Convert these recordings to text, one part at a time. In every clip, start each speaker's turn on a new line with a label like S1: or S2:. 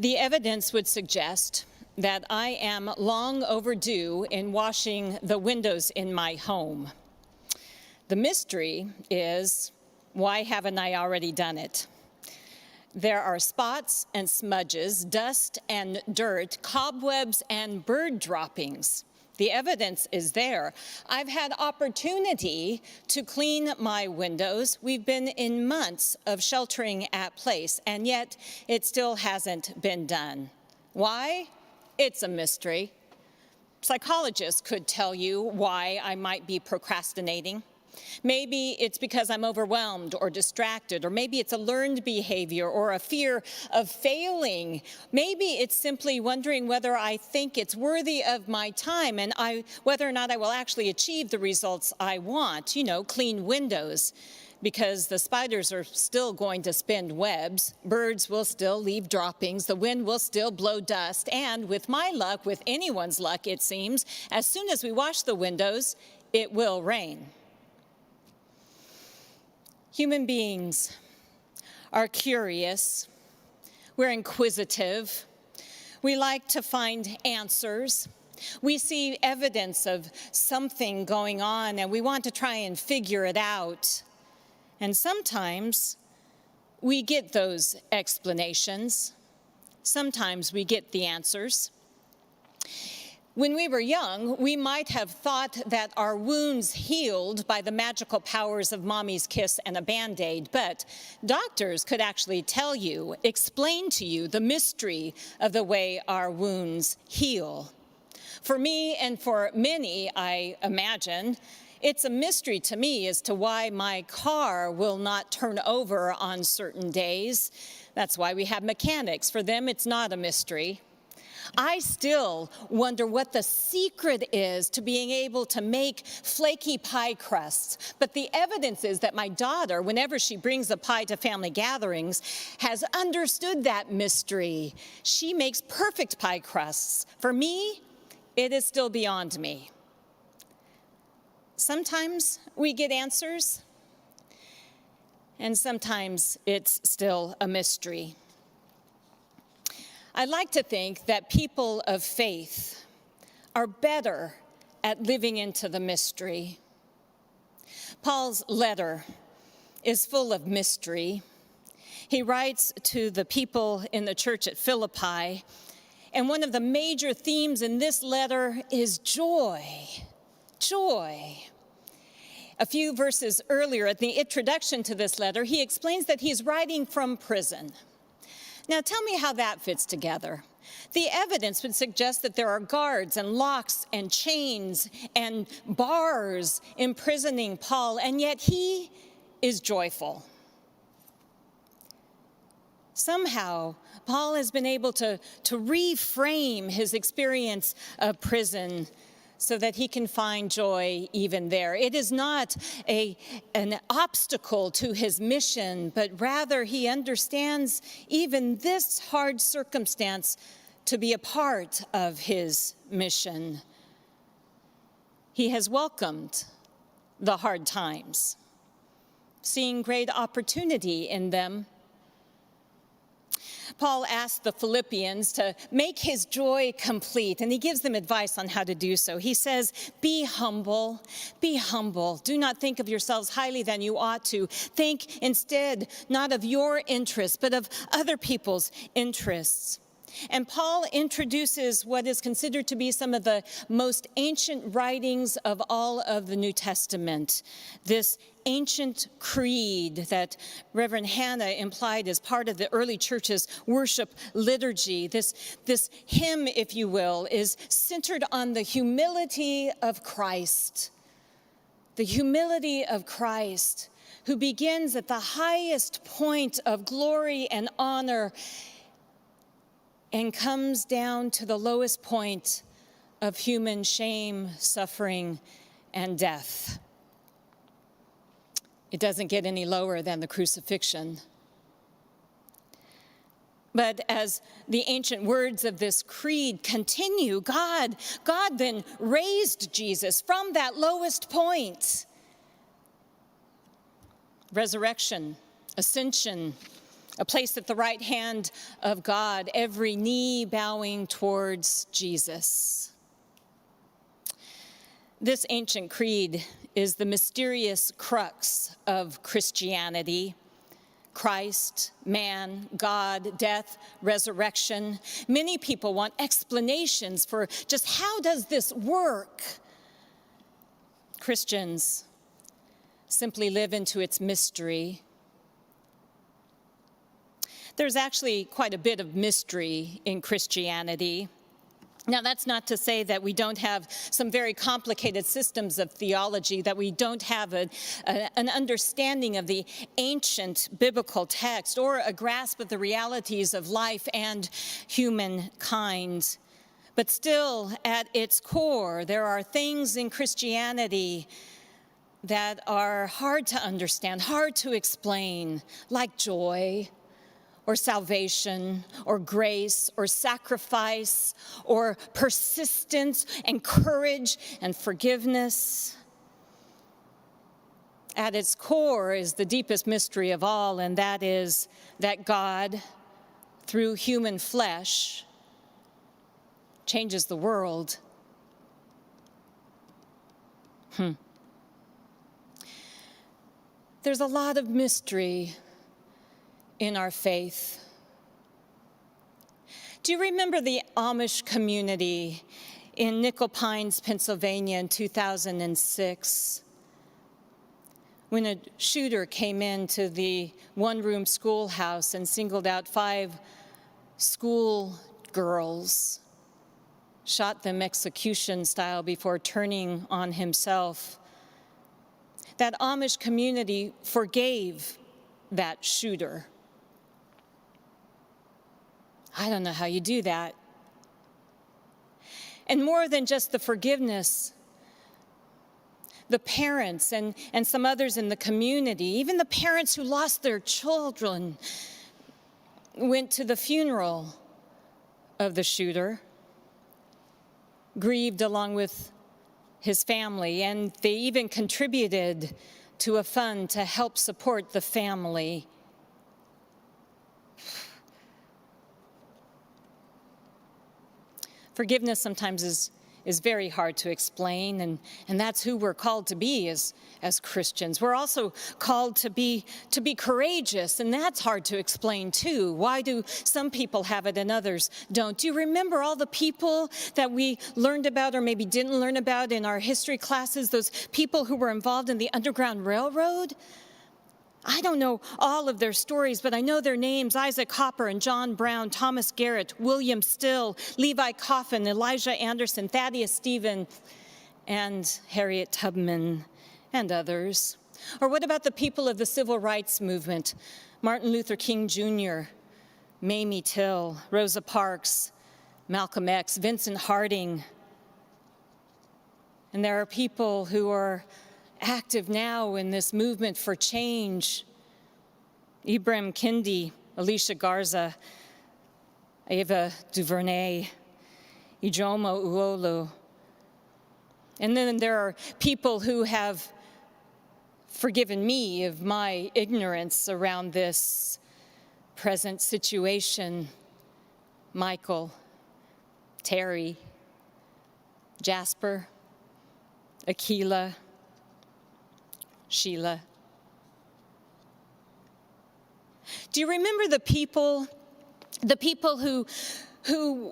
S1: The evidence would suggest that I am long overdue in washing the windows in my home. The mystery is, why haven't I already done it? There are spots and smudges, dust and dirt, cobwebs and bird droppings. The evidence is there. I've had opportunity to clean my windows. We've been in months of sheltering at place, and yet it still hasn't been done. Why? It's a mystery. Psychologists could tell you why I might be procrastinating. Maybe it's because I'm overwhelmed or distracted, or maybe it's a learned behavior or a fear of failing. Maybe it's simply wondering whether I think it's worthy of my time and whether or not I will actually achieve the results I want, clean windows. Because the spiders are still going to spin webs, birds will still leave droppings, the wind will still blow dust, and with my luck, with anyone's luck it seems, as soon as we wash the windows, it will rain. Human beings are curious, we're inquisitive, we like to find answers. We see evidence of something going on and we want to try and figure it out. And sometimes we get those explanations. Sometimes we get the answers. When we were young, we might have thought that our wounds healed by the magical powers of mommy's kiss and a Band-Aid, but doctors could actually tell you, explain to you the mystery of the way our wounds heal. For me and for many, I imagine, it's a mystery to me as to why my car will not turn over on certain days. That's why we have mechanics. For them, it's not a mystery. I still wonder what the secret is to being able to make flaky pie crusts. But the evidence is that my daughter, whenever she brings a pie to family gatherings, has understood that mystery. She makes perfect pie crusts. For me, it is still beyond me. Sometimes we get answers, and sometimes it's still a mystery. I like to think that people of faith are better at living into the mystery. Paul's letter is full of mystery. He writes to the people in the church at Philippi, and one of the major themes in this letter is joy. Joy. A few verses earlier, at the introduction to this letter, he explains that he's writing from prison. Now, tell me how that fits together. The evidence would suggest that there are guards and locks and chains and bars imprisoning Paul, and yet he is joyful. Somehow, Paul has been able to reframe his experience of prison so that he can find joy even there. It is not an obstacle to his mission, but rather he understands even this hard circumstance to be a part of his mission. He has welcomed the hard times, seeing great opportunity in them. Paul asked the Philippians to make his joy complete, and he gives them advice on how to do so. He says, be humble, be humble. Do not think of yourselves highly than you ought to. Think instead not of your interests, but of other people's interests. And Paul introduces what is considered to be some of the most ancient writings of all of the New Testament, this ancient creed that Reverend Hannah implied as part of the early church's worship liturgy. This hymn, if you will, is centered on the humility of Christ. The humility of Christ, who begins at the highest point of glory and honor and comes down to the lowest point of human shame, suffering, and death. It doesn't get any lower than the crucifixion. But as the ancient words of this creed continue, God then raised Jesus from that lowest point. Resurrection, ascension, a place at the right hand of God, every knee bowing towards Jesus. This ancient creed is the mysterious crux of Christianity. Christ, man, God, death, resurrection. Many people want explanations for just how does this work? Christians simply live into its mystery. There's actually quite a bit of mystery in Christianity. Now, that's not to say that we don't have some very complicated systems of theology, that we don't have an understanding of the ancient biblical text or a grasp of the realities of life and humankind. But still, at its core, there are things in Christianity that are hard to understand, hard to explain, like joy, or salvation, or grace, or sacrifice, or persistence, and courage, and forgiveness. At its core is the deepest mystery of all, and that is that God, through human flesh, changes the world. There's a lot of mystery in our faith. Do you remember the Amish community in Nickel Pines, Pennsylvania in 2006? When a shooter came into the one-room schoolhouse and singled out 5 school girls, shot them execution style before turning on himself. That Amish community forgave that shooter. I don't know how you do that. And more than just the forgiveness, the parents and some others in the community, even the parents who lost their children, went to the funeral of the shooter, grieved along with his family, and they even contributed to a fund to help support the family. Forgiveness sometimes is very hard to explain, and that's who we're called to be as Christians. We're also called to be courageous, and that's hard to explain too. Why do some people have it and others don't? Do you remember all the people that we learned about or maybe didn't learn about in our history classes, those people who were involved in the Underground Railroad? I don't know all of their stories, but I know their names: Isaac Hopper and John Brown, Thomas Garrett, William Still, Levi Coffin, Elijah Anderson, Thaddeus Stephen, and Harriet Tubman, and others. Or what about the people of the civil rights movement? Martin Luther King Jr., Mamie Till, Rosa Parks, Malcolm X, Vincent Harding. And there are people who are active now in this movement for change: Ibram Kendi, Alicia Garza, Ava DuVernay, Ijeoma Uolu. And then there are people who have forgiven me of my ignorance around this present situation: Michael, Terry, Jasper, Akila, Sheila. Do you remember the people who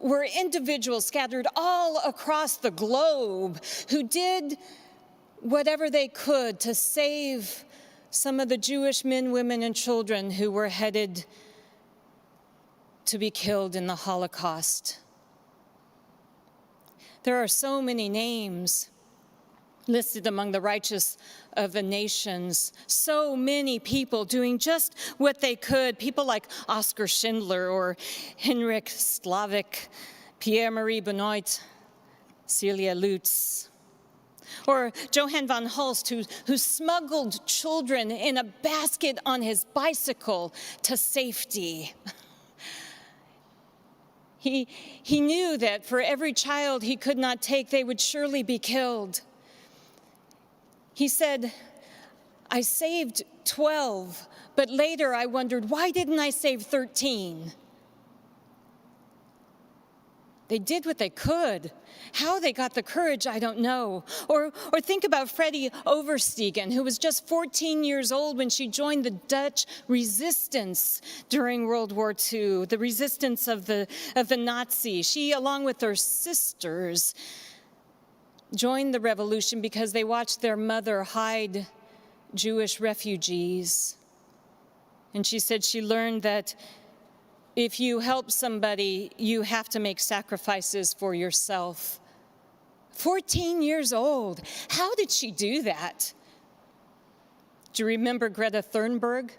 S1: were individuals scattered all across the globe, who did whatever they could to save some of the Jewish men, women, and children who were headed to be killed in the Holocaust? There are so many names listed among the righteous of the nations. So many people doing just what they could. People like Oskar Schindler or Henrik Slavik, Pierre-Marie Benoit, Celia Lutz. Or Johann von Holst, who smuggled children in a basket on his bicycle to safety. He knew that for every child he could not take, they would surely be killed. He said, I saved 12, but later I wondered, why didn't I save 13? They did what they could. How they got the courage, I don't know. Or think about Freddie Overstegen, who was just 14 years old when she joined the Dutch resistance during World War II, the resistance of the Nazis. She, along with her sisters, joined the revolution because they watched their mother hide Jewish refugees. And she said she learned that if you help somebody, you have to make sacrifices for yourself. 14 years old. How did she do that? Do you remember Greta Thunberg,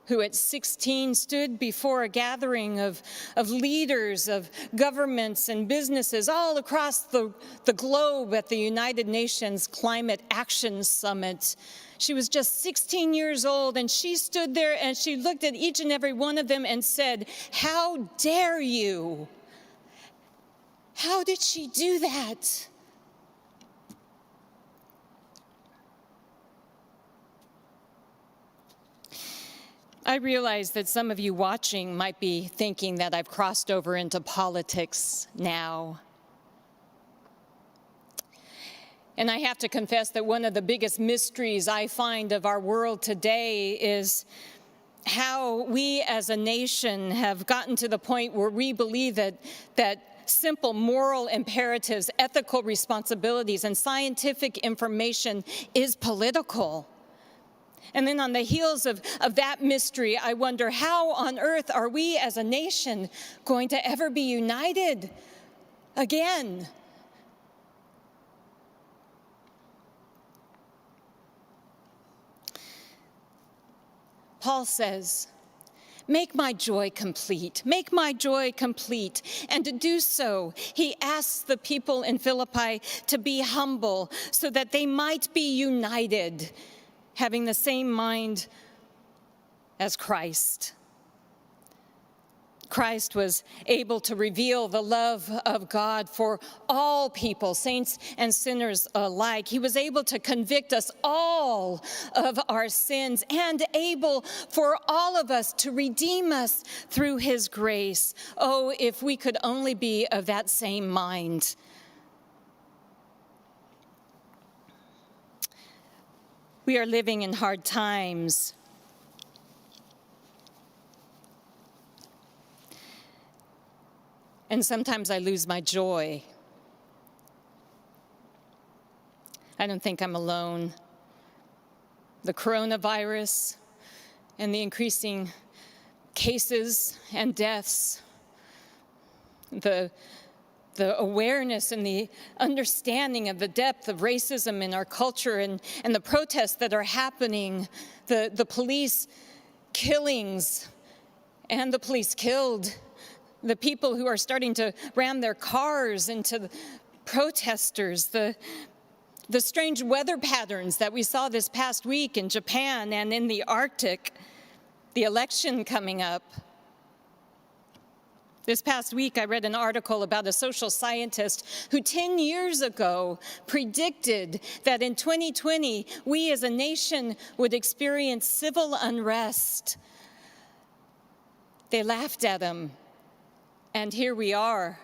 S1: who at 16 stood before a gathering of leaders, of governments and businesses all across the globe at the United Nations Climate Action Summit? She was just 16 years old, and she stood there and she looked at each and every one of them and said, "How dare you?" How did she do that? I realize that some of you watching might be thinking that I've crossed over into politics now. And I have to confess that one of the biggest mysteries I find of our world today is how we as a nation have gotten to the point where we believe that simple moral imperatives, ethical responsibilities, and scientific information is political. And then on the heels of that mystery, I wonder, how on earth are we as a nation going to ever be united again? Paul says, "Make my joy complete. Make my joy complete." And to do so, he asks the people in Philippi to be humble so that they might be united, having the same mind as Christ. Christ was able to reveal the love of God for all people, saints and sinners alike. He was able to convict us all of our sins and able for all of us to redeem us through his grace. Oh, if we could only be of that same mind. We are living in hard times. And sometimes I lose my joy. I don't think I'm alone. The coronavirus and the increasing cases and deaths, the awareness and the understanding of the depth of racism in our culture and the protests that are happening, the police killings and the police killed, the people who are starting to ram their cars into the protesters, the strange weather patterns that we saw this past week in Japan and in the Arctic, the election coming up. This past week, I read an article about a social scientist who 10 years ago predicted that in 2020, we as a nation would experience civil unrest. They laughed at him. And here we are.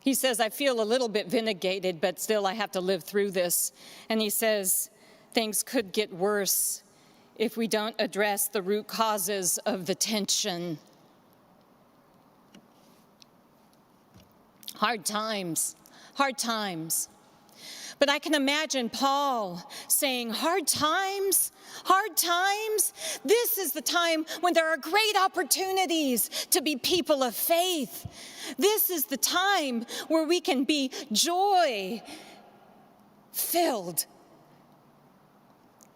S1: He says, "I feel a little bit vindicated, but still I have to live through this." And he says, things could get worse if we don't address the root causes of the tension. Hard times, hard times. But I can imagine Paul saying, hard times? Hard times? This is the time when there are great opportunities to be people of faith. This is the time where we can be joy-filled.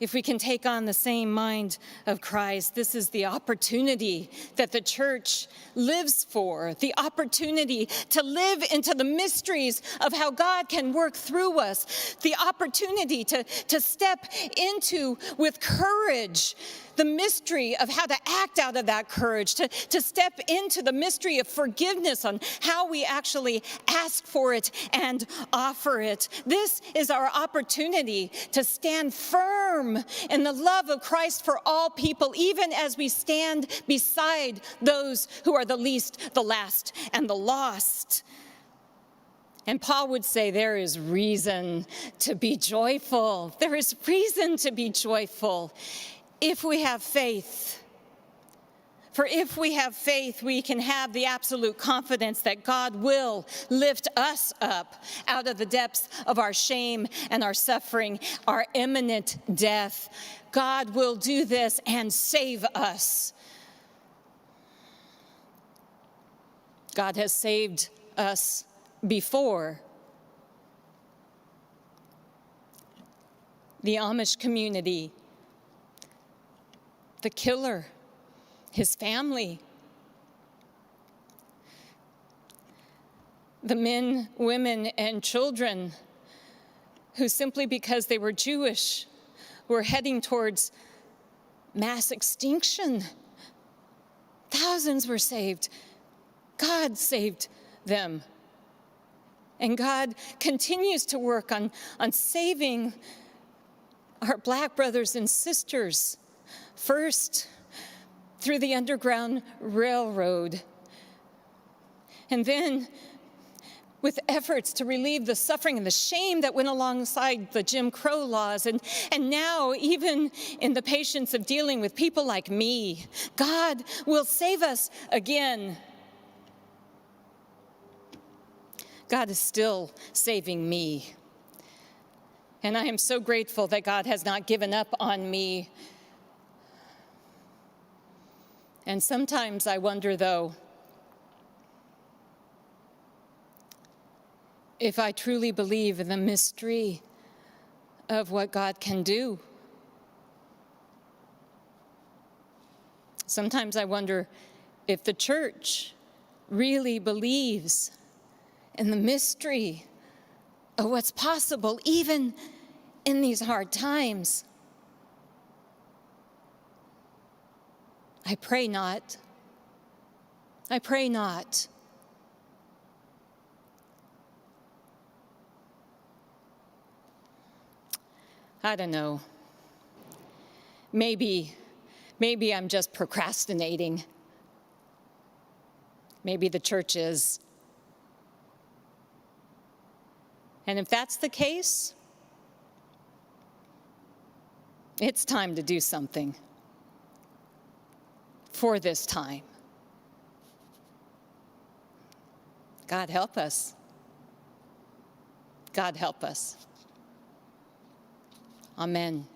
S1: If we can take on the same mind of Christ, this is the opportunity that the church lives for, the opportunity to live into the mysteries of how God can work through us, the opportunity to step into with courage the mystery of how to act out of that courage, to step into the mystery of forgiveness on how we actually ask for it and offer it. This is our opportunity to stand firm in the love of Christ for all people, even as we stand beside those who are the least, the last, and the lost. And Paul would say there is reason to be joyful. There is reason to be joyful if we have faith. For if we have faith, we can have the absolute confidence that God will lift us up out of the depths of our shame and our suffering, our imminent death. God will do this and save us. God has saved us before. The Amish community, the killer, his family, the men, women, and children who simply because they were Jewish were heading towards mass extinction. Thousands were saved. God saved them. And God continues to work on saving our Black brothers and sisters, first through the Underground Railroad, and then with efforts to relieve the suffering and the shame that went alongside the Jim Crow laws, and now even in the patience of dealing with people like me. God will save us again. God is still saving me. And I am so grateful that God has not given up on me. And sometimes I wonder, though, if I truly believe in the mystery of what God can do. Sometimes I wonder if the church really believes in the mystery of what's possible, even in these hard times. I pray not. I pray not. I don't know. Maybe I'm just procrastinating. Maybe the church is. And if that's the case, it's time to do something for this time. God help us. God help us. Amen.